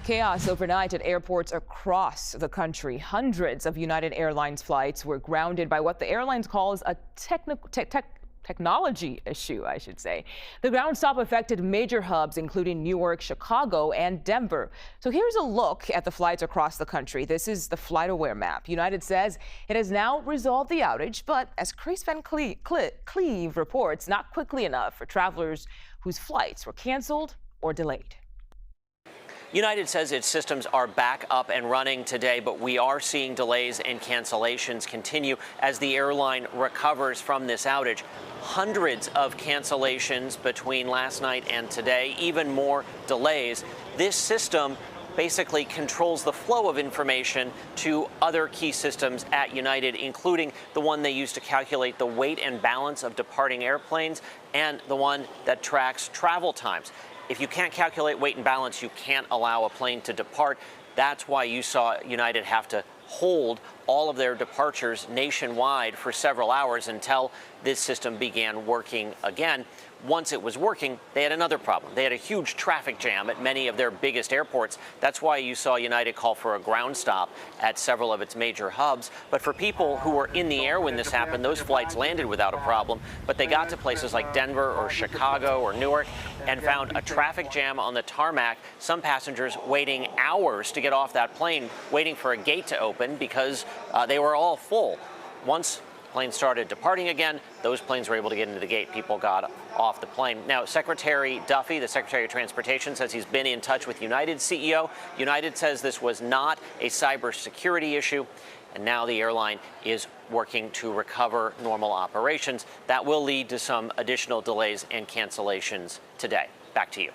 Chaos overnight at airports across the country. Hundreds of United Airlines flights were grounded by what the airlines calls a technology issue, I should say. The ground stop affected major hubs, including Newark, Chicago, and Denver. So here's a look at the flights across the country. This is the FlightAware map. United says it has now resolved the outage, but as Kris van Cleave reports, not quickly enough for travelers whose flights were canceled or delayed. United says its systems are back up and running today, but we are seeing delays and cancellations continue as the airline recovers from this outage. Hundreds of cancellations between last night and today, even more delays. This system basically controls the flow of information to other key systems at United, including the one they use to calculate the weight and balance of departing airplanes and the one that tracks travel times. If you can't calculate weight and balance, you can't allow a plane to depart. That's why you saw United have to hold all of their departures nationwide for several hours until this system began working again. Once it was working, they had another problem. They had a huge traffic jam at many of their biggest airports. That's why you saw United call for a ground stop at several of its major hubs. But for people who were in the air when this happened, those flights landed without a problem. But they got to places like Denver or Chicago or Newark and found a traffic jam on the tarmac. Some passengers waiting hours to get off that plane, waiting for a gate to open because they were all full. Once planes started departing again, those planes were able to get into the gate. People got off the plane. Now, Secretary Duffy, the Secretary of Transportation, says he's been in touch with United's CEO. United says this was not a cybersecurity issue, and now the airline is working to recover normal operations. That will lead to some additional delays and cancellations today. Back to you.